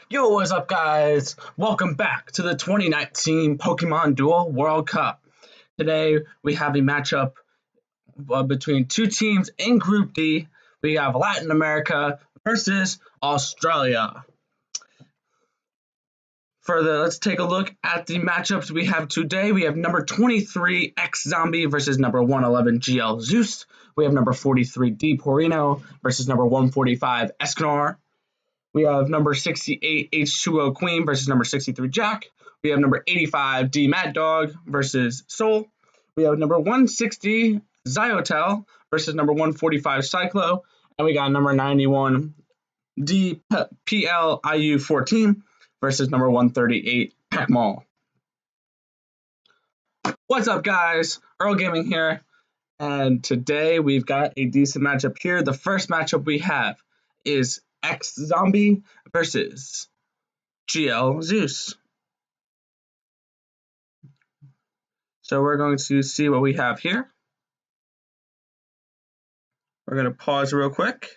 Yo, what's up, guys? Welcome back to the 2019 Pokemon Duel World Cup. Today, we have a matchup between two teams in Group D. We have Latin America versus Australia. Let's take a look at the matchups we have today. We have number 23 X Zombie versus number 111 GL Zeus. We have number 43 D Porino versus number 145 Escanor. We have number 68 H2O Queen versus number 63 Jack. We have number 85 D Mad Dog versus Soul. We have number 160 Zyotel versus number 145 Cyclo. And we got number 91 D PLIU 14 versus number 138 Pac-Mall. What's up, guys? Earl Gaming here. And today we've got a decent matchup here. The first matchup we have is X Zombie versus GL Zeus. So we're going to see what we have here. We're going to pause real quick.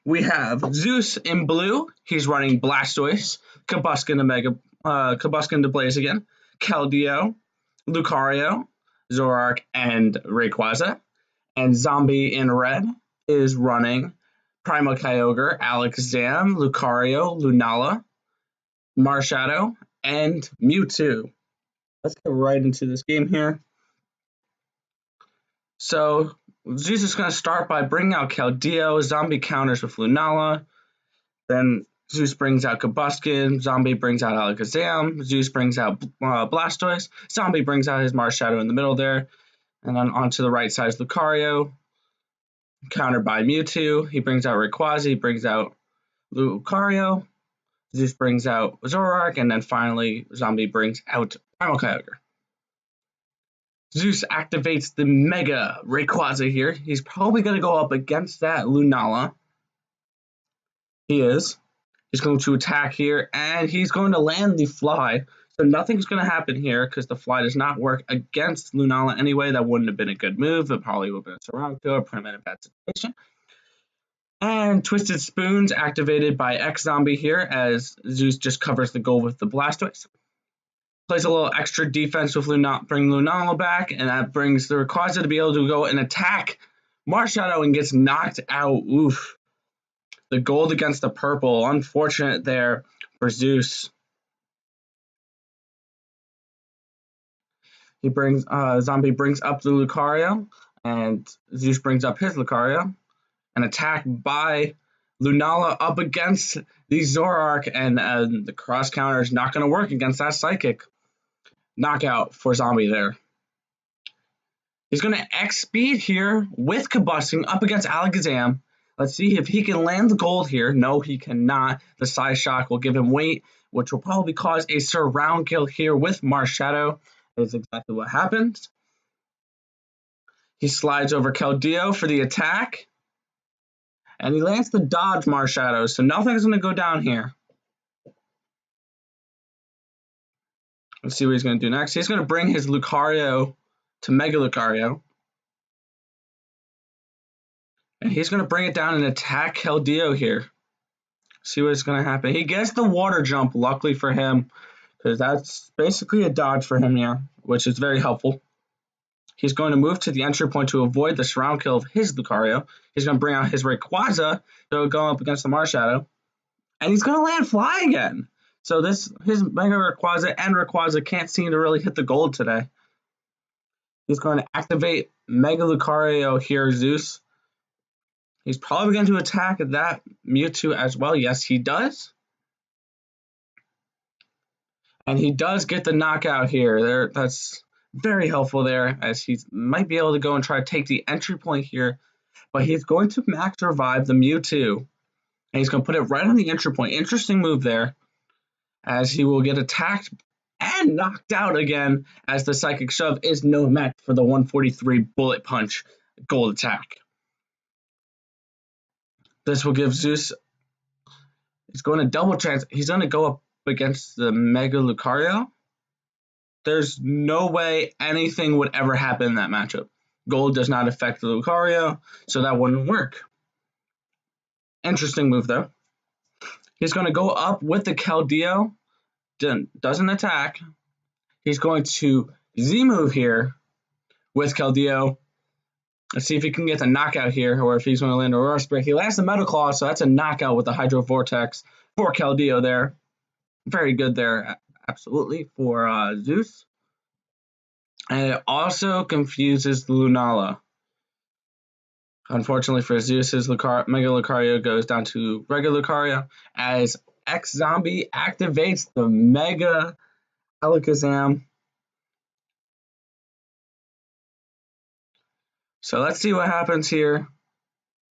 We have Zeus in blue. He's running Blastoise, Combuskin to Blaziken, Keldeo, Lucario, Zoroark, and Rayquaza. And Zombie in red is running Primal Kyogre, Alakazam, Lucario, Lunala, Marshadow, and Mewtwo. Let's get right into this game here. So Zeus is going to start by bringing out Keldeo. Zombie counters with Lunala. Then Zeus brings out Combuskin. Zombie brings out Alakazam. Zeus brings out Blastoise. Zombie brings out his Marshadow in the middle there. And then onto the right side is Lucario, countered by Mewtwo. He brings out Rayquaza. He brings out Lucario. Zeus brings out Zoroark. And then finally, Zombie brings out Primal Kyogre. Zeus activates the Mega Rayquaza here. He's probably going to go up against that Lunala. He is. He's going to attack here, and he's going to land the Fly. So nothing's going to happen here because the Fly does not work against Lunala anyway. That wouldn't have been a good move. It probably would have been a Surround Kill, put him in a bad situation. And Twisted Spoons activated by X Zombie here as Zeus just covers the goal with the Blastoise. Plays a little extra defense with bring Lunala back, and that brings the Rayquaza to be able to go and attack Marshadow and gets knocked out. Oof. The gold against the purple. Unfortunate there for Zeus. Zombie brings up the Lucario, and Zeus brings up his Lucario. An attack by Lunala up against the Zoroark, and the cross counter is not going to work against that Psychic. Knockout for Zombie there. He's going to X-Speed here with Combusting up against Alakazam. Let's see if he can land the gold here. No, he cannot. The Side Shock will give him weight, which will probably cause a Surround Kill here with Marshadow. That is exactly what happens. He slides over Keldeo for the attack. And he lands the dodge Marshadow, so nothing's going to go down here. Let's see what he's going to do next. He's going to bring his Lucario to Mega Lucario. And he's going to bring it down and attack Keldeo here. See what's going to happen. He gets the water jump, luckily for him, because that's basically a dodge for him here, which is very helpful. He's going to move to the entry point to avoid the Surround Kill of his Lucario. He's going to bring out his Rayquaza to go up against the Marshadow. And he's going to land Fly again. So his Mega Rayquaza and Rayquaza can't seem to really hit the gold today. He's going to activate Mega Lucario here, Zeus. He's probably going to attack that Mewtwo as well. Yes, he does. And he does get the knockout here. That's very helpful there, as he might be able to go and try to take the entry point here. But he's going to max revive the Mewtwo. And he's going to put it right on the entry point. Interesting move there, as he will get attacked and knocked out again, as the Psychic Shove is no match for the 143 Bullet Punch gold attack. This will give Zeus, he's going to double chance. He's going to go up against the Mega Lucario. There's no way anything would ever happen in that matchup. Gold does not affect the Lucario, so that wouldn't work. Interesting move, though. He's going to go up with the Keldeo. Doesn't attack. He's going to Z-move here with Keldeo. Let's see if he can get the knockout here, or if he's going to land a Reverse Break. He lands the Metal Claw, so that's a knockout with the Hydro Vortex for Keldeo there. Very good there, absolutely, for Zeus. And it also confuses Lunala. Unfortunately for Zeus, his Mega Lucario goes down to regular Lucario as X-Zombie activates the Mega Alakazam. So let's see what happens here.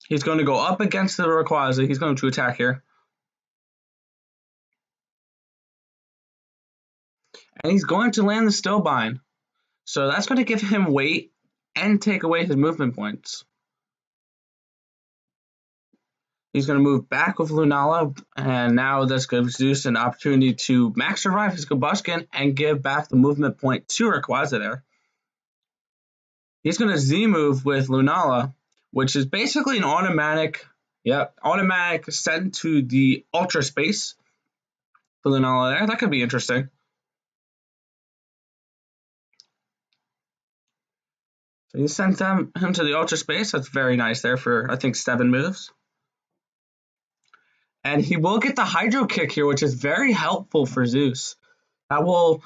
He's going to go up against the Rayquaza. He's going to attack here. And he's going to land the Stillbind. So that's going to give him weight and take away his movement points. He's going to move back with Lunala, and now this gives Zeus an opportunity to max survive his Combustion and give back the movement point to Rayquaza there. He's going to Z-move with Lunala, which is basically an automatic send to the Ultra Space for Lunala there. That could be interesting. So he sent him to the Ultra Space. That's very nice there for, I think, 7 moves. And he will get the Hydro Kick here, which is very helpful for Zeus. That will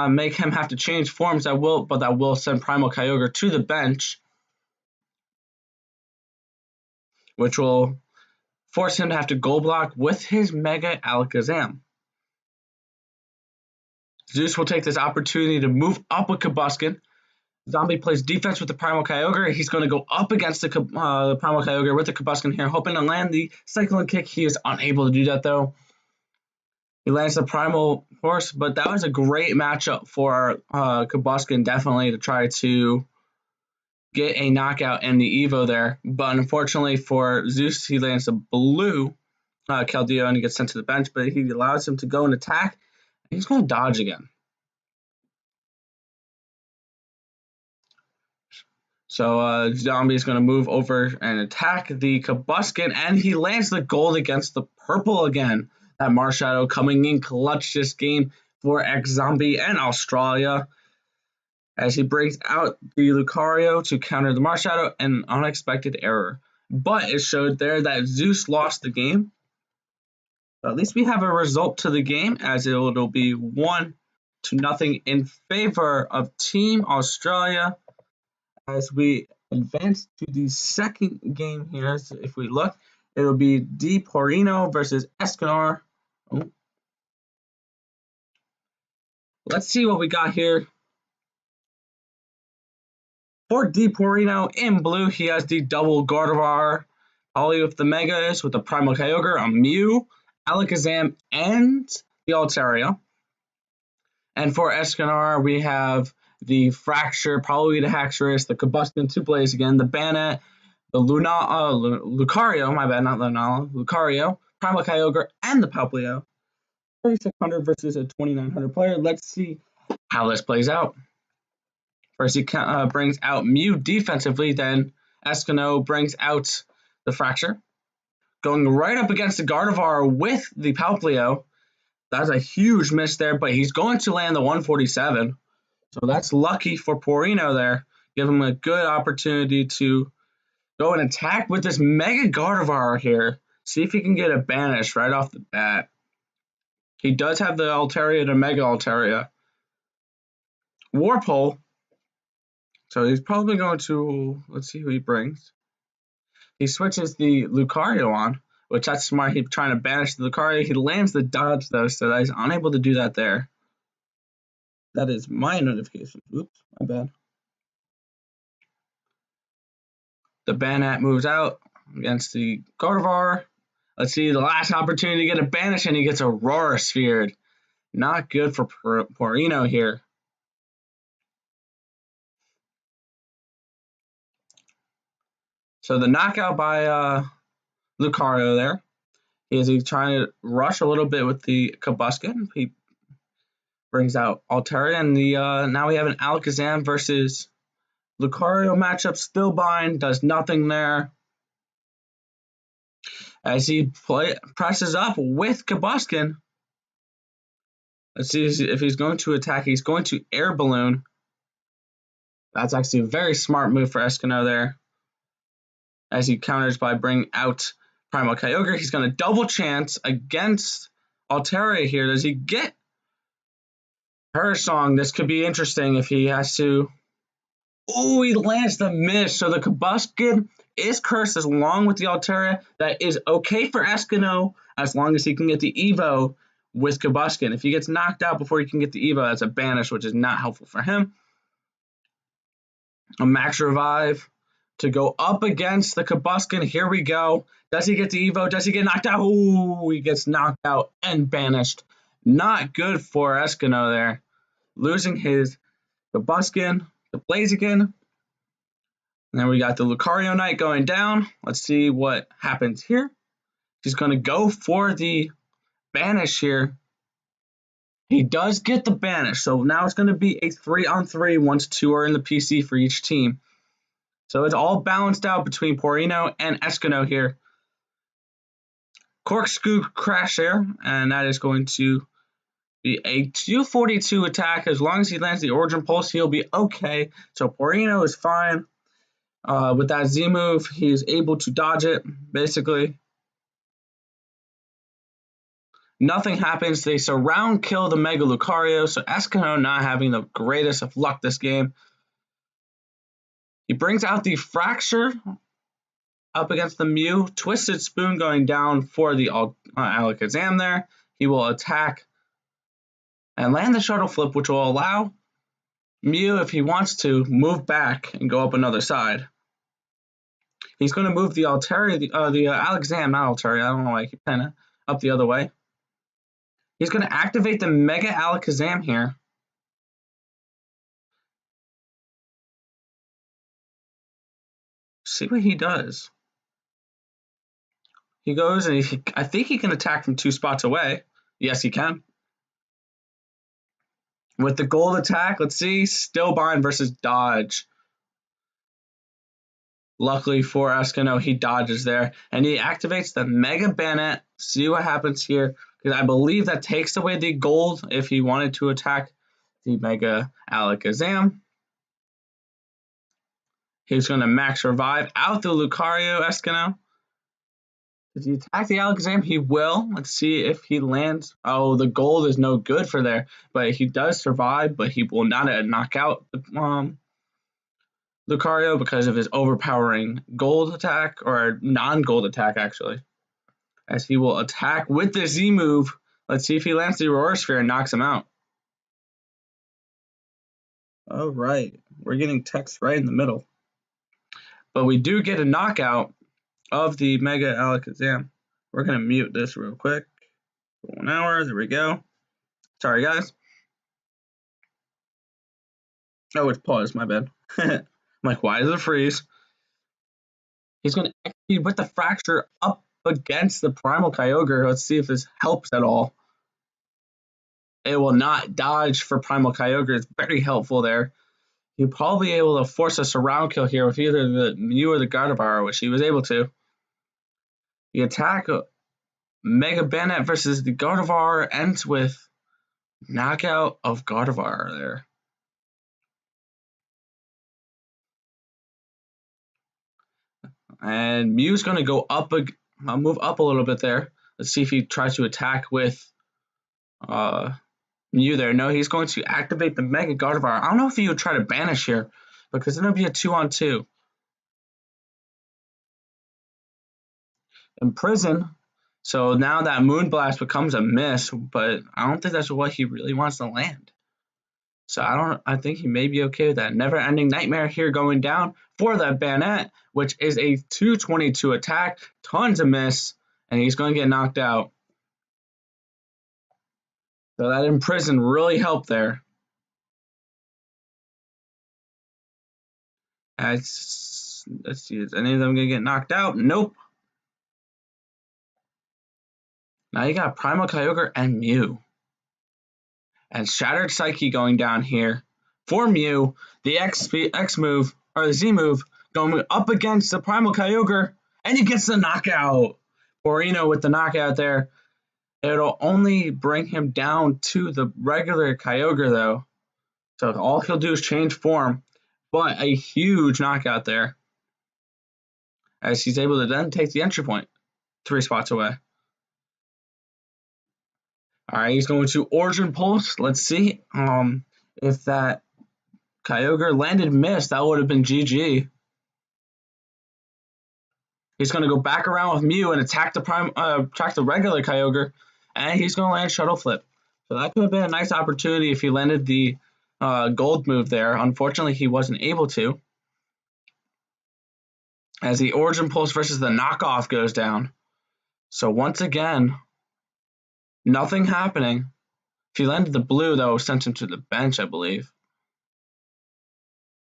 make him have to change forms. That will send Primal Kyogre to the bench, which will force him to have to Gold Block with his Mega Alakazam. Zeus will take this opportunity to move up with Combustion. Zombie plays defense with the Primal Kyogre. He's going to go up against the Primal Kyogre with the Combustion here, hoping to land the Cyclone Kick. He is unable to do that, though. He lands the Primal Force, but that was a great matchup for Combustion, definitely, to try to get a knockout in the Evo there. But unfortunately for Zeus, he lands a blue Keldeo and he gets sent to the bench, but he allows him to go and attack. And he's going to dodge again. So Zombie is going to move over and attack the Combustion, and he lands the gold against the purple again. That Marshadow coming in clutch this game for X-Zombie and Australia, as he brings out the Lucario to counter the Marshadow, an unexpected error. But it showed there that Zeus lost the game. So at least we have a result to the game, as it'll be 1-0 in favor of Team Australia. As we advance to the second game here, so if we look, it'll be Di Porino versus Escanor. Oh. Let's see what we got here. For Di Porino in blue, he has the double Gardevoir, Poly with the Megas, with the Primal Kyogre, a Mew, Alakazam, and the Altaria. And for Escanor, we have the Fracture, probably the Haxorus, the Combustion, 2 plays again, the Banette, the Lucario, my bad, not Lunala, Lucario, Primal Kyogre, and the Palplio. 3600 versus a 2900 player. Let's see how this plays out. First, he brings out Mew defensively, then Escanor brings out the Fracture. Going right up against the Gardevoir with the Palplio. That's a huge miss there, but he's going to land the 147. So that's lucky for Porino there. Give him a good opportunity to go and attack with this Mega Gardevoir here. See if he can get a banish right off the bat. He does have the Altaria to Mega Altaria. Warpole. So he's probably going to, let's see who he brings. He switches the Lucario on, which that's smart. He's trying to banish the Lucario. He lands the dodge though, so that he's unable to do that there. That is my notification. Oops, my bad. The Banette moves out against the Gardevoir. Let's see, the last opportunity to get a banish, and he gets Aurora Sphered. Not good for Porino here. So the knockout by Lucario there. He's trying to rush a little bit with the Combustion. He brings out Altaria, and now we have an Alakazam versus Lucario matchup. Stillbind does nothing there. as he presses up with Kabuskin. Let's see if he's going to attack. He's going to air balloon. That's actually a very smart move for Escanor there, as he counters by bringing out Primal Kyogre. He's going to double chance against Altaria here. Does he get her song? This could be interesting if he has to. Oh, he lands the miss. So the Kabuskin is cursed along with the Altaria. That is okay for Escanor as long as he can get the Evo with Kabuskin. If he gets knocked out before he can get the Evo, that's a banish, which is not helpful for him. A max revive to go up against the Kabuskin. Here we go. Does he get the Evo? Does he get knocked out? Oh, he gets knocked out and banished. Not good for Escanor there. Losing his Kabuskin, the Blaziken. And then we got the Lucario Knight going down. Let's see what happens here. He's going to go for the banish here. He does get the banish. So now it's going to be a 3-on-3 once 2 are in the PC for each team. So it's all balanced out between Porino and Escanor here. Corkscrew Crash there, and that is going to be a 242 attack. As long as he lands the Origin Pulse, he'll be okay. So Porino is fine. With that Z move, he is able to dodge it, basically. Nothing happens. They surround kill the Mega Lucario, so Escanor not having the greatest of luck this game. He brings out the Fracture up against the Mew. Twisted Spoon going down for the Alakazam there. He will attack and land the Shuttle Flip, which will allow Mew, if he wants to, move back and go up another side. He's going to move the Altaria, the Alakazam, not Altaria. I don't know why I keep kind of up the other way. He's going to activate the Mega Alakazam here. See what he does. He goes and I think he can attack from 2 spots away. Yes, he can. With the gold attack, let's see. Stillbind versus Dodge. Luckily for Escanor, he dodges there. And he activates the Mega Banet. See what happens here. Because I believe that takes away the gold if he wanted to attack the Mega Alakazam. He's going to max revive out the Lucario Escanor. Does he attack the Alakazam? He will. Let's see if he lands. Oh, the gold is no good for there. But he does survive, but he will not knock out the Lucario because of his overpowering gold attack, or non-gold attack, actually. As he will attack with the Z move. Let's see if he lands the Aurora Sphere and knocks him out. All right. We're getting text right in the middle. But we do get a knockout of the Mega Alakazam. We're going to mute this real quick. 1 hour. There we go. Sorry, guys. Oh, it's paused. My bad. I'm like, why does it freeze? He's going to execute with the Fracture up against the Primal Kyogre. Let's see if this helps at all. It will not dodge for Primal Kyogre. It's very helpful there. He'll probably be able to force a surround kill here with either the Mew or the Gardevoir, which he was able to. The attack Mega Banet versus the Gardevoir ends with knockout of Gardevoir there. And Mew's going to go up, I'll move up a little bit there. Let's see if he tries to attack with Mew there. No, he's going to activate the Mega Gardevoir. I don't know if he would try to banish here, because it'll be a 2-on-2. Imprison. So now that Moonblast becomes a miss, but I don't think that's what he really wants to land. So I think he may be okay with that. Never-ending Nightmare here going down for that Banet, which is a 222 attack, tons of miss, and he's going to get knocked out. So that Imprison really helped there. Let's see, is any of them going to get knocked out? Nope. Now you got Primal Kyogre and Mew. And Shattered Psyche going down here for Mew. The X move, or the Z move, going up against the Primal Kyogre, and he gets the knockout. Porino with the knockout there. It'll only bring him down to the regular Kyogre though. So all he'll do is change form. But a huge knockout there. As he's able to then take the entry point 3 spots away. Alright, he's going to Origin Pulse. Let's see. If that Kyogre landed miss, that would have been GG. He's going to go back around with Mew and attack the regular Kyogre, and he's going to land Shuttle Flip. So that could have been a nice opportunity if he landed the gold move there. Unfortunately, he wasn't able to. As the Origin Pulse versus the knockoff goes down. So once again, nothing happening. If he landed the blue, though, sent him to the bench, I believe.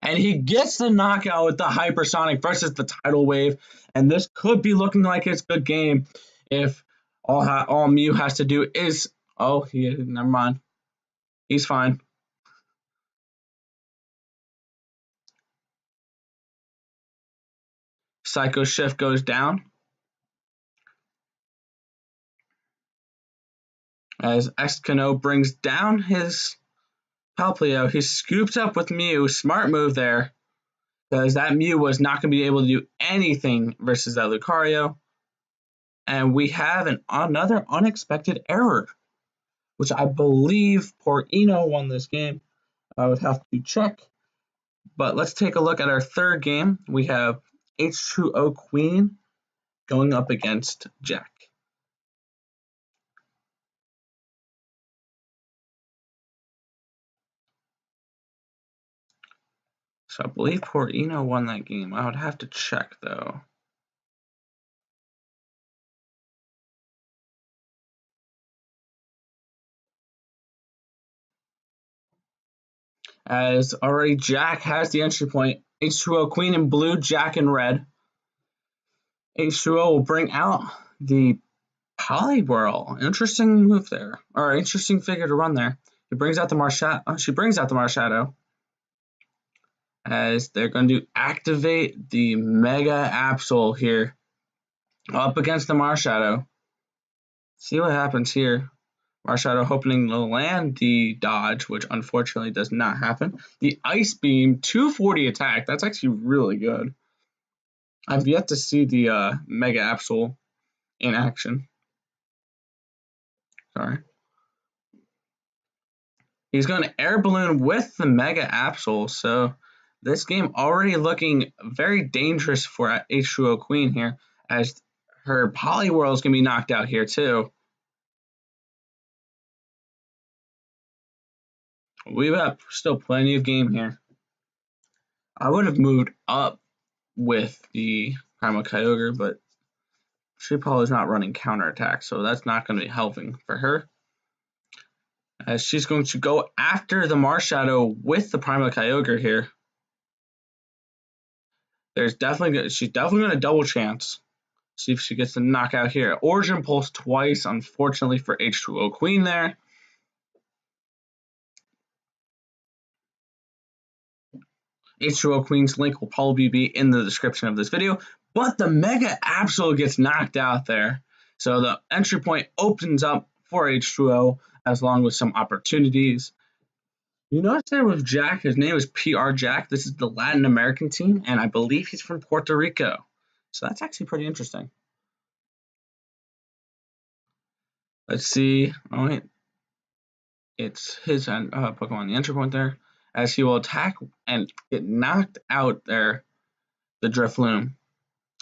And he gets the knockout with the Hypersonic versus the Tidal Wave. And this could be looking like it's a good game if all Mew has to do is... Oh, never mind. He's fine. Psycho Shift goes down. As Escano brings down his Palplio, he scoops up with Mew. Smart move there. Because that Mew was not going to be able to do anything versus that Lucario. And we have another unexpected error, which I believe Porino won this game. I would have to check. But let's take a look at our third game. We have H2O Queen going up against Jack. So I believe Porino won that game. I would have to check though. As already Jack has the entry point. H2O Queen in blue, Jack in red. H2O will bring out the Poliwhirl. Interesting move there. Or interesting figure to run there. He brings out the Marshadow. She brings out the Marshadow. As they're going to activate the Mega Absol here. Up against the Marshadow. See what happens here. Marshadow hoping to land the dodge, which unfortunately does not happen. The Ice Beam, 240 attack. That's actually really good. I've yet to see the Mega Absol in action. Sorry. He's going to Air Balloon with the Mega Absol, so this game already looking very dangerous for H2O Queen here, as her Poliwhirl is going to be knocked out here too. We've got still plenty of game here. I would have moved up with the Primal Kyogre, but she probably is not running counterattack, so that's not going to be helping for her. As she's going to go after the Marshadow with the Primal Kyogre here. She's definitely going to double chance. See if she gets the knockout here. Origin Pulse twice, unfortunately for H2O Queen there. H2O Queen's link will probably be in the description of this video, but the Mega Absol gets knocked out there. So the entry point opens up for H2O, as long with some opportunities. You notice there with Jack, his name is PR Jack. This is the Latin American team, and I believe he's from Puerto Rico. So that's actually pretty interesting. Let's see. Oh, wait. It's his Pokemon, the entry point there. As he will attack and get knocked out there, the Drifloon,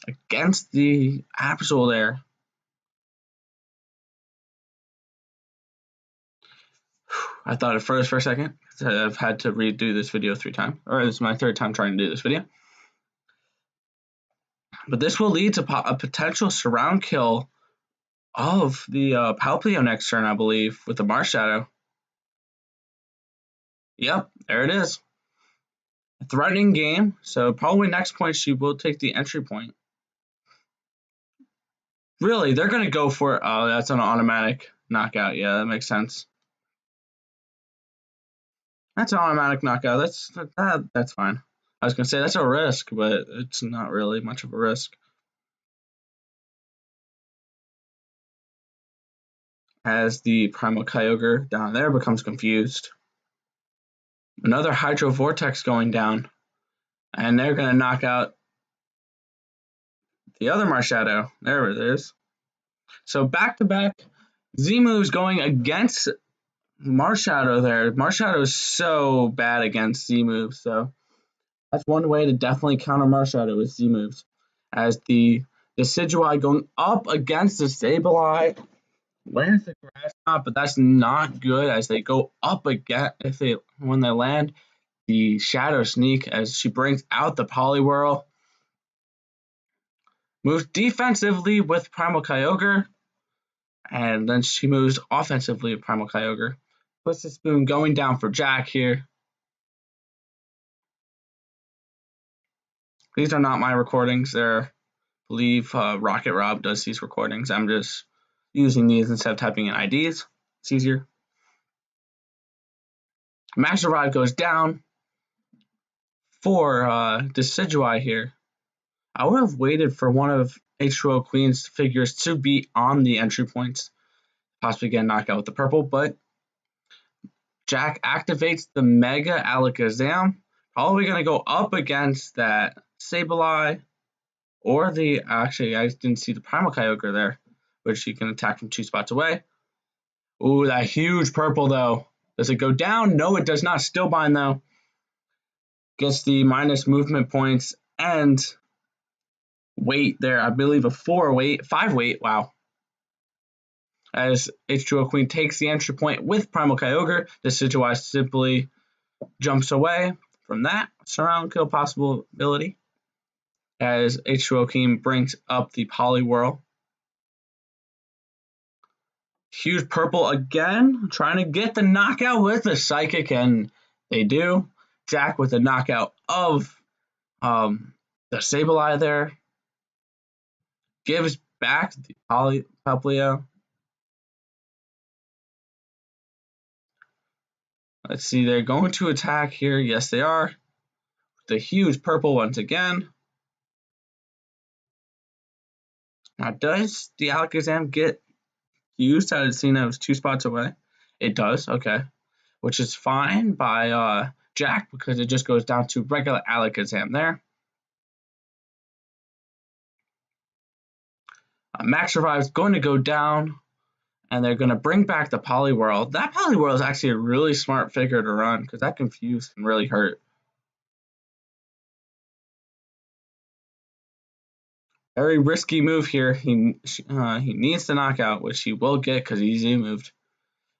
against the Absol there. I thought at first for a second. I've had to redo this video 3 times, or this is my 3rd time trying to do this video. But this will lead to a potential surround kill of the Palplio next turn, I believe, with the Marshadow. Yep, there it is. A threatening game, so probably next point she will take the entry point. Really, they're going to go for it. Oh, that's an automatic knockout. Yeah, that makes sense. That's an automatic knockout. That's fine. I was going to say that's a risk, but it's not really much of a risk. as the Primal Kyogre down there becomes confused. Another Hydro Vortex going down, and they're going to knock out the other Marshadow. There it is. So back-to-back Z-moves going against Marshadow there. Marshadow is so bad against Z-moves, so that's one way to definitely counter Marshadow with Z-moves. As the Decidueye going up against the Sableye. Lands the Grass Knot, but that's not good as they go up again when they land the Shadow Sneak as she brings out the Poliwhirl. Moves defensively with Primal Kyogre, and then she moves offensively with Primal Kyogre. Puts the spoon going down for Jack here. These are not my recordings. They're, I believe Rocket Rob does these recordings. I'm just using these instead of typing in IDs. It's easier. Master Rod goes down for Decidueye here. I would have waited for one of H2O Queen's figures to be on the entry points, possibly get a knockout with the purple, but Jack activates the Mega Alakazam. Probably going to go up against that Sableye or the, actually I didn't see the Primal Kyogre there, which he can attack from 2 spots away. Ooh, that huge purple though. Does it go down? No, it does not. Still bind though. Gets the minus movement points and weight there. I believe a 5 weight. Wow. As H2O Queen takes the entry point with Primal Kyogre, the Decidueye simply jumps away from that surround kill possibility. As H2O Queen brings up the Poliwhirl. Huge purple again, trying to get the knockout with the Psychic, and they do. Jack with the knockout of the Sableye there. Gives back the Poplio. Let's see, they're going to attack here. Yes, they are. The huge purple once again. Now, does the Alakazam get used? I had seen it was 2 spots away. It does, okay. Which is fine by Jack because it just goes down to regular Alakazam there. Max Revive is going to go down, and they're going to bring back the Poliwhirl. That Poliwhirl is actually a really smart figure to run because that confuse can really hurt. Very risky move here. He needs to knock out, which he will get because he's moved.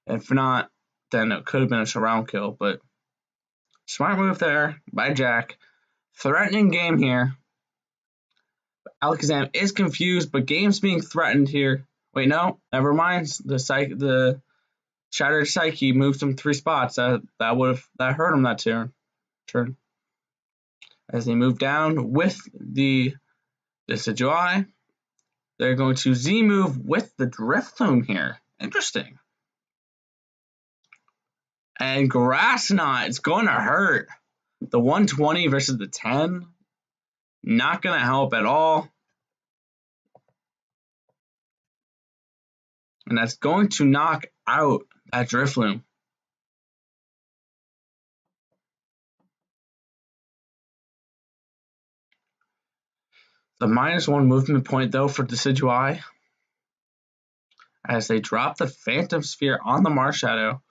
If not, then it could have been a surround kill, but smart move there by Jack. Threatening game here. Alakazam is confused, but game's being threatened here. Wait, no, never mind. The Shattered Psyche moved him 3 spots. That hurt him that turn. As they move down with the Decidueye, they're going to Z move with the Drifloon here. Interesting. And Grass Knot is going to hurt. The 120 versus the 10, not going to help at all. And that's going to knock out that Drifloon. The -1 movement point, though, for Decidueye, as they drop the Phantom Sphere on the Marshadow,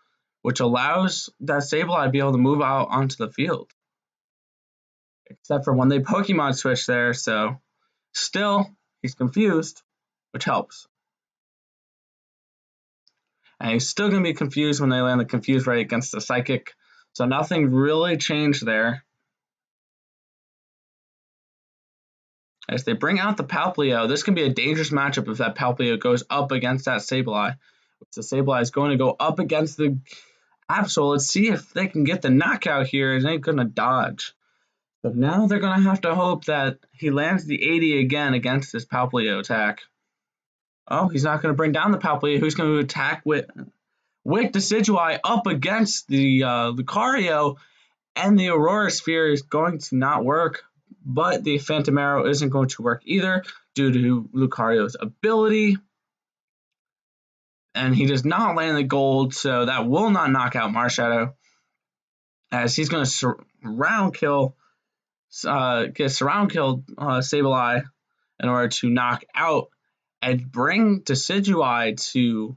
which allows that Sableye to be able to move out onto the field. Except for when they Pokemon switch there, so still, he's confused, which helps. And he's still going to be confused when they land the Confuse Ray against the Psychic, so nothing really changed there. As they bring out the Palplio, this can be a dangerous matchup if that Palplio goes up against that Sableye. The Sableye is going to go up against the Absol. Let's see if they can get the knockout here, and they're going to dodge. But now they're going to have to hope that he lands the 80 again against this Palplio attack. Oh, he's not going to bring down the Palplio. Who's going to attack with Decidueye up against the Lucario, and the Aurora Sphere is going to not work. But the Phantom Arrow isn't going to work either due to Lucario's ability. and he does not land the gold, so that will not knock out Marshadow, as he's going to surround kill, Sableye in order to knock out and bring Decidueye to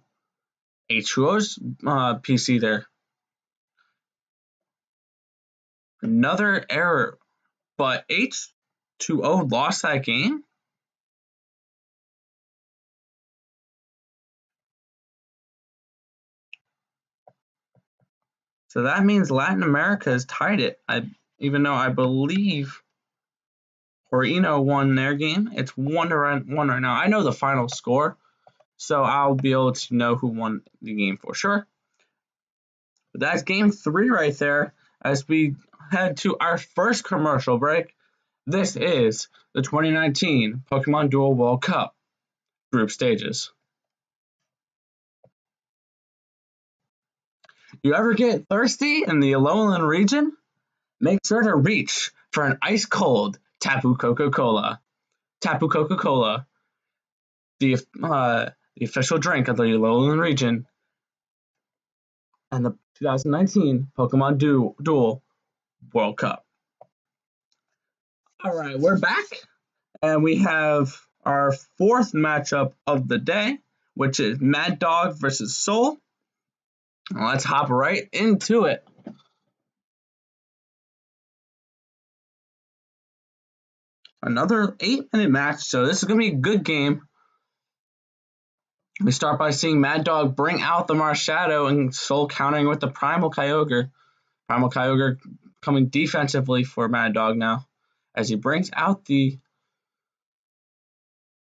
H2O's PC there. Another error, but H2O lost that game. So that means Latin America has tied it. Even though I believe Horino won their game, it's 1-1 right now. I know the final score, so I'll be able to know who won the game for sure. But that's game 3 right there. As we head to our first commercial break, this is the 2019 Pokemon Duel World Cup group stages. You ever get thirsty in the Alolan region? Make sure to reach for an ice-cold Tapu Coca-Cola. Tapu Coca-Cola, the official drink of the Alolan region, and the 2019 Pokemon Duel World Cup. All right, we're back, and we have our fourth matchup of the day, which is Mad Dog versus Soul. Let's hop right into it. Another 8-minute match, so this is going to be a good game. We start by seeing Mad Dog bring out the Marshadow and Soul countering with the Primal Kyogre. Primal Kyogre coming defensively for Mad Dog now, as he brings out the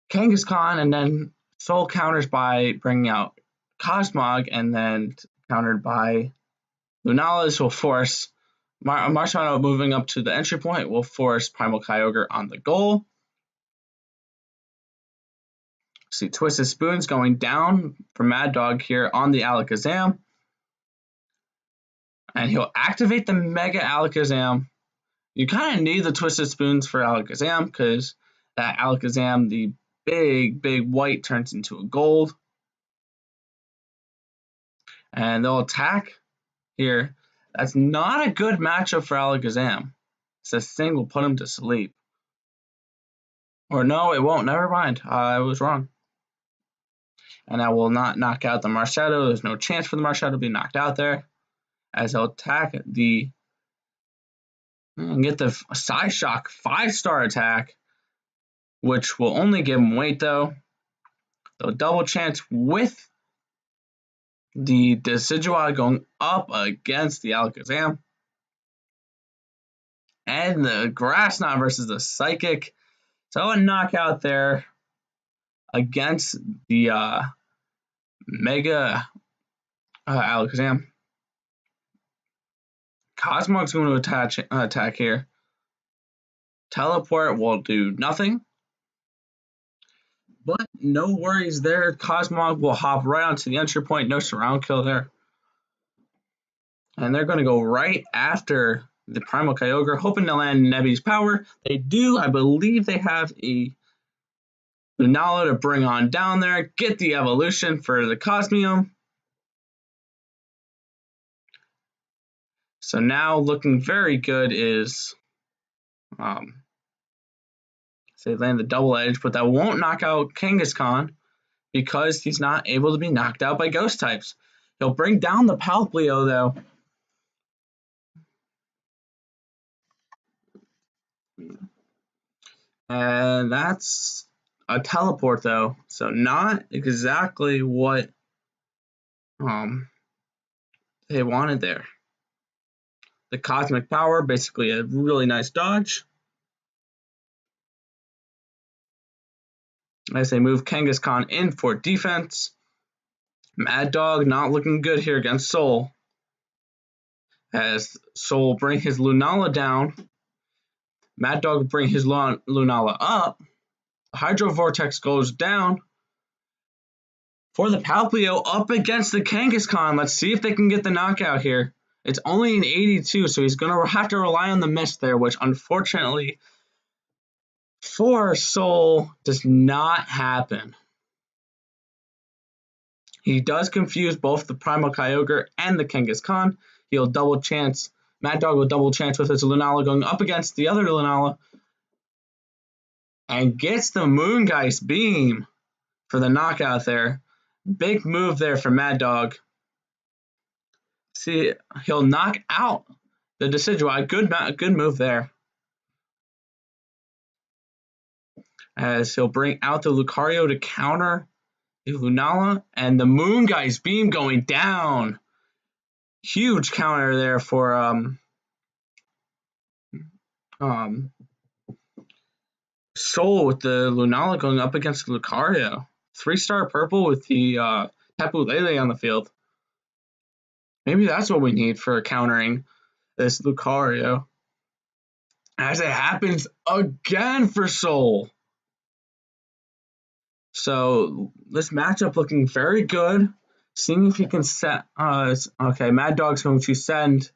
Kangaskhan, and then Soul counters by bringing out Cosmog, and then countered by Lunala. This will force Marshadow moving up to the entry point, will force Primal Kyogre on the goal. See Twisted Spoons going down for Mad Dog here on the Alakazam. And he'll activate the Mega Alakazam. You kind of need the Twisted Spoons for Alakazam, because that Alakazam, the big white, turns into a gold. And they'll attack here. That's not a good matchup for Alakazam. This thing will put him to sleep. Or no, it won't. Never mind. I was wrong. And I will not knock out the Marshadow. There's no chance for the Marshadow to be knocked out there, as he'll attack and get the Psyshock 5-star attack, which will only give him weight though. They'll double chance with the Decidueye going up against the Alakazam. And the Grass Knot versus the Psychic. So a knockout there against the Mega Alakazam. Cosmog's going to attack here. Teleport will do nothing. But no worries there. Cosmog will hop right onto the entry point. No surround kill there. And they're going to go right after the Primal Kyogre, hoping to land Nebby's power. They do. I believe they have a Lunala to bring on down there. Get the evolution for the Cosmium. So now looking very good is they land the double edge, but that won't knock out Kangaskhan because he's not able to be knocked out by ghost types. He'll bring down the Palplio though. And that's a teleport though, so not exactly what they wanted there. The Cosmic Power, basically a really nice dodge. As they move Kangaskhan in for defense. Mad Dog not looking good here against Soul. As Soul bring his Lunala down. Mad Dog bring his Lunala up. Hydro Vortex goes down. For the Palplio up against the Kangaskhan. Let's see if they can get the knockout here. It's only an 82, so he's going to have to rely on the mist there, which unfortunately for Soul does not happen. He does confuse both the Primal Kyogre and the Kangaskhan. He'll double chance. Mad Dog will double chance with his Lunala going up against the other Lunala and gets the Moongeist Beam for the knockout there. Big move there for Mad Dog. See, he'll knock out the Decidueye. Good move there. As he'll bring out the Lucario to counter the Lunala, and the Moongeist Beam going down. Huge counter there for Soul with the Lunala going up against Lucario. 3-star purple with the Tapu Lele on the field. Maybe that's what we need for countering this Lucario. As it happens again for Soul. So this matchup looking very good. Seeing if he can set. Okay, Mad Dog's going to send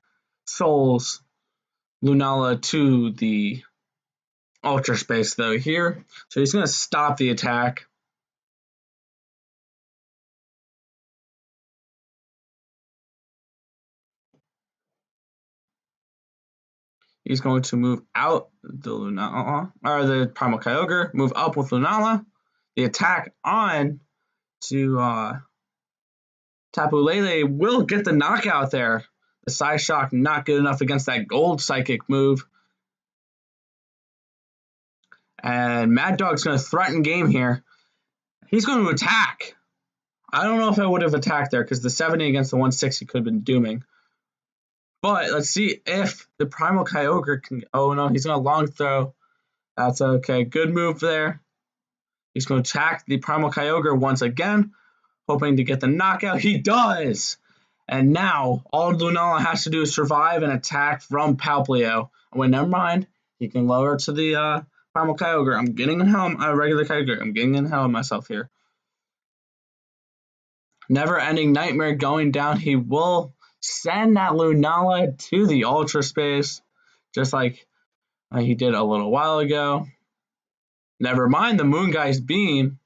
Soul's Lunala to the Ultra Space though here. So he's going to stop the attack. He's going to move out the Lunala, or the Primal Kyogre, move up with Lunala. The attack on to Tapu Lele will get the knockout there. The Psyshock not good enough against that Gold Psychic move. And Mad Dog's going to threaten game here. He's going to attack. I don't know if I would have attacked there because the 70 against the 160 could have been dooming. But let's see if the Primal Kyogre can. Oh no, he's going to long throw. That's okay. Good move there. He's going to attack the Primal Kyogre once again, hoping to get the knockout. He does! And now all Lunala has to do is survive an attack from Palplio. Wait, never mind. He can lower to the Primal Kyogre. I'm getting in hell regular Kyogre. I'm getting in hell myself here. Never-ending nightmare going down. He will send that Lunala to the Ultra Space, just like he did a little while ago. Never mind, the Moongeist Beam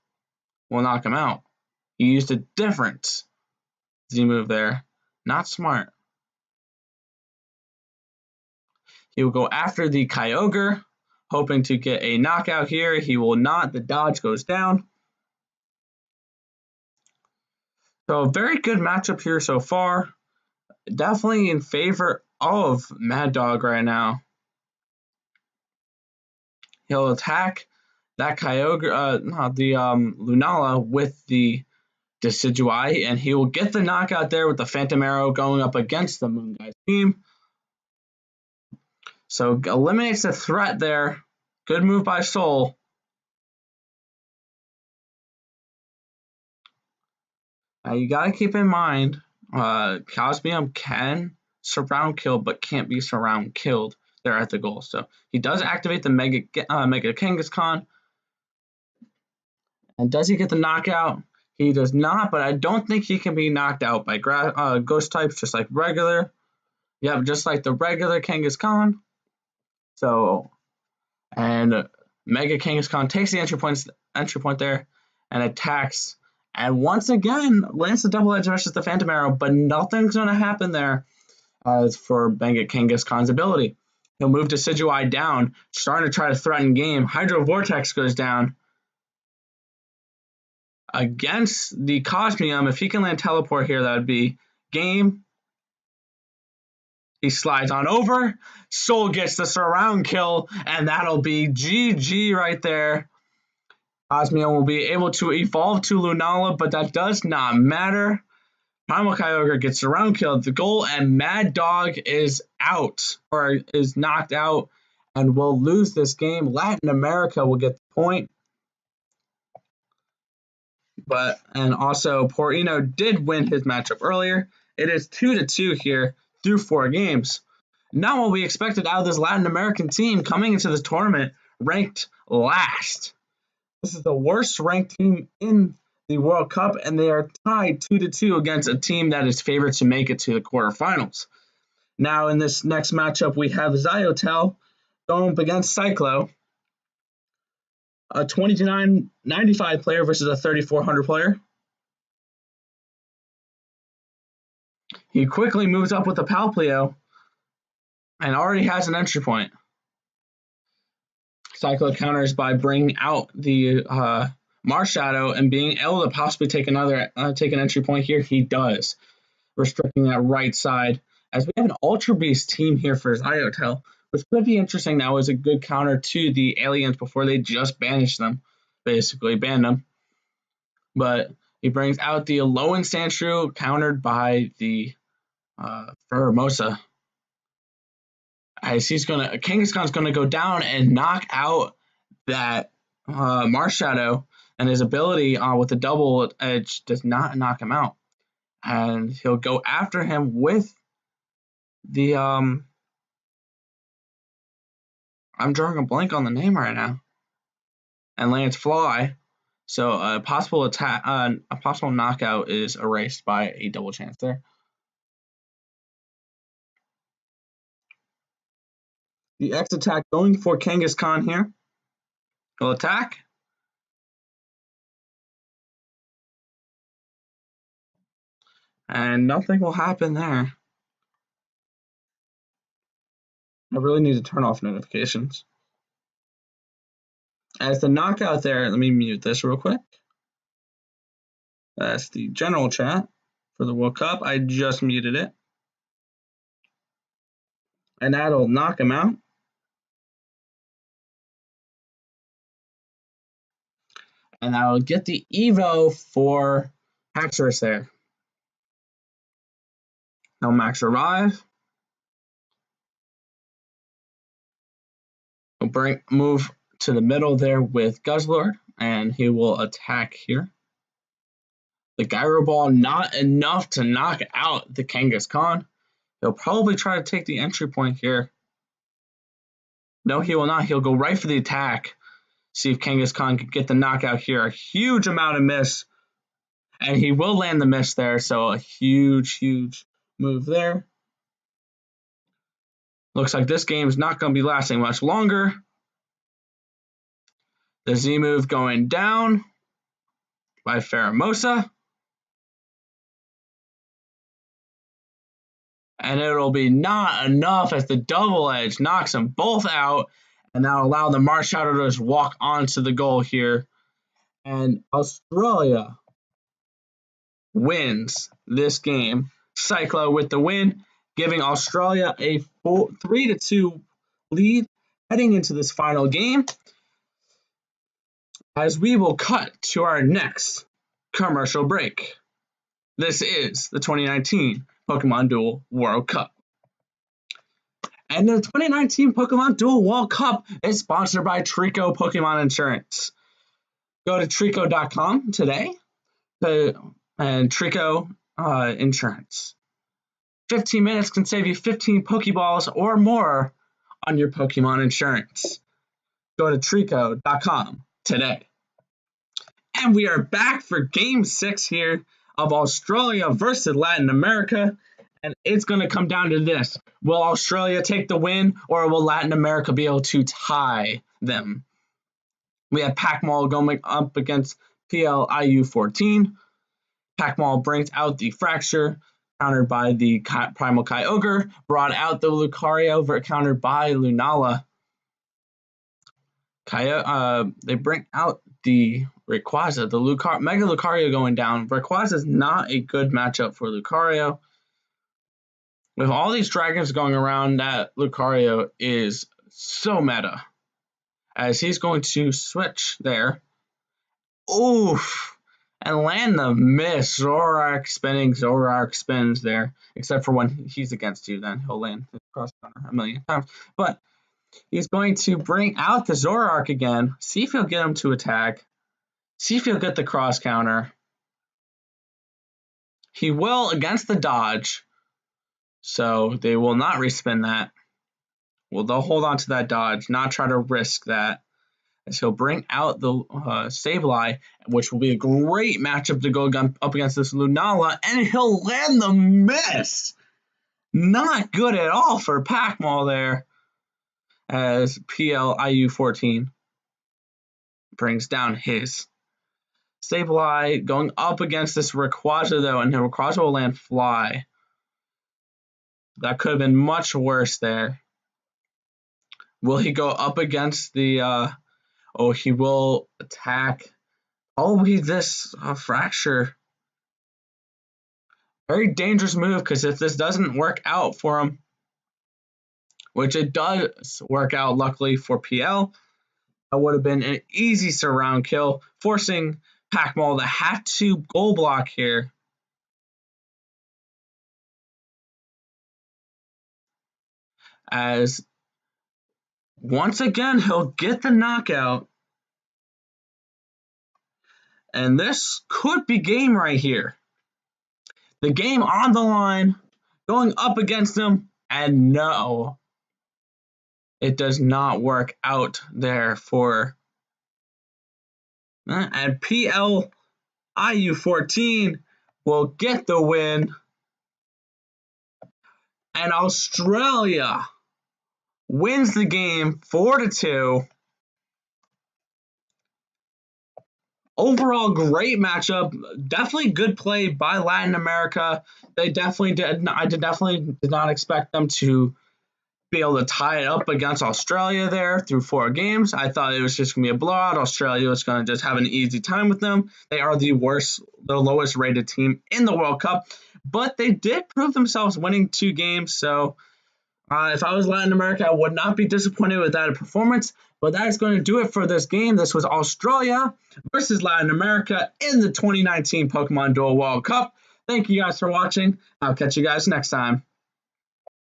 will knock him out. He used a different Z move there. Not smart. He will go after the Kyogre, hoping to get a knockout here. He will not. The dodge goes down. So a very good matchup here so far. Definitely in favor of Mad Dog right now. He'll attack that Kyogre, the Lunala with the Decidueye, and he will get the knockout there with the Phantom Arrow going up against the Moongeist Beam. So eliminates the threat there. Good move by Soul. You gotta keep in mind, Cosmium can surround kill, but can't be surround killed there at the goal. So he does activate the Mega Kangaskhan. And does he get the knockout? He does not, but I don't think he can be knocked out by ghost types, just like regular. Yep, just like the regular Kangaskhan. So, and Mega Kangaskhan takes the entry point there and attacks. And once again, lands the double edge versus the Phantom Arrow, but nothing's going to happen there for Mega Kangaskhan's ability. He'll move Decidueye down, starting to try to threaten game. Hydro Vortex goes down. Against the Cosmium, if he can land Teleport here, that would be game. He slides on over. Soul gets the surround kill, and that'll be GG right there. Cosmium will be able to evolve to Lunala, but that does not matter. Primal Kyogre gets surround kill at the goal, and Mad Dog is out, or is knocked out, and will lose this game. Latin America will get the point. And also Porino did win his matchup earlier. It is 2-2 here through 4 games. Not what we expected out of this Latin American team coming into the tournament ranked last. This is the worst ranked team in the World Cup, and they are tied 2-2 against a team that is favored to make it to the quarterfinals. Now in this next matchup, we have Zyotel going up against Cyclo. A 29.95 player versus a 3,400 player. He quickly moves up with a Palplio and already has an entry point. Cyclo counters by bringing out the Marshadow and being able to possibly take an entry point here. He does, restricting that right side as we have an Ultra Beast team here for his Iotel, which could be interesting. That was a good counter to the aliens before they just banished them, basically banned them. But he brings out the Alolan Sandshrew countered by the Pheromosa. As Kangaskhan's gonna go down and knock out that Marshadow, and his ability with the double edge does not knock him out. And he'll go after him with the I'm drawing a blank on the name right now. And lands Fly. So a possible attack, a possible knockout is erased by a double chance there. The X attack going for Kangaskhan here. He'll attack. And nothing will happen there. I really need to turn off notifications. As the knockout there, let me mute this real quick. That's the general chat for the World Cup. I just muted it. And that'll knock him out. And I'll get the Evo for Haxorus there. Now Max arrive. He'll move to the middle there with Guzzlord, and he will attack here. The Gyro Ball not enough to knock out the Kangaskhan. He'll probably try to take the entry point here. No, he will not. He'll go right for the attack. See if Kangaskhan can get the knockout here. A huge amount of miss. And he will land the miss there, so a huge, huge move there. Looks like this game is not going to be lasting much longer. The Z move going down by Pheromosa. And it'll be not enough as the double edge knocks them both out. And that'll allow the Marshadow to just walk onto the goal here. And Australia wins this game. Cyclo with the win, giving Australia a 3-2 lead heading into this final game. As we will cut to our next commercial break. This is the 2019 Pokemon Duel World Cup. And the 2019 Pokemon Duel World Cup is sponsored by Trico Pokemon Insurance. Go to Trico.com today and Trico Insurance. 15 minutes can save you 15 Pokeballs or more on your Pokemon insurance. Go to Trico.com today. And we are back for Game 6 here of Australia versus Latin America. And it's going to come down to this. Will Australia take the win, or will Latin America be able to tie them? We have Pac-Mall going up against PLIU-14. Pac-Mall brings out the Fracture, countered by the Primal Kyogre. Brought out the Lucario, countered by Lunala. They bring out the Rayquaza, the Mega Lucario going down. Rayquaza is not a good matchup for Lucario. With all these dragons going around, that Lucario is so meta. As he's going to switch there. Oof! And land the miss. Zoroark spins there. Except for when he's against you, then he'll land the cross counter a million times. But he's going to bring out the Zoroark again. See if he'll get him to attack. See if he'll get the cross counter. He will against the dodge. So they will not respin that. Well, they'll hold on to that dodge, not try to risk that. As he'll bring out the Sableye, which will be a great matchup to go up against this Lunala, and he'll land the miss. Not good at all for Pac-Mall there. As PLIU-14 brings down his Sableye, going up against this Rayquaza though, and Rayquaza will land Fly. That could have been much worse there. Will he go up against the oh, he will attack. Oh, this fracture. Very dangerous move because if this doesn't work out for him, which it does work out luckily for PL, that would have been an easy surround kill, forcing Pac-Mall to have to goal block here. As once again, he'll get the knockout. And this could be game right here. The game on the line, going up against him, and no, it does not work out there for. And PL IU14 will get the win. And Australia wins the game 4-2. Overall, great matchup. Definitely good play by Latin America. They definitely did. I definitely did not expect them to be able to tie it up against Australia there through 4 games. I thought it was just going to be a blowout. Australia was going to just have an easy time with them. They are the lowest rated team in the World Cup, but they did prove themselves winning 2 games. So if I was Latin America, I would not be disappointed with that performance. But that is going to do it for this game. This was Australia versus Latin America in the 2019 Pokemon Duel World Cup. Thank you guys for watching. I'll catch you guys next time.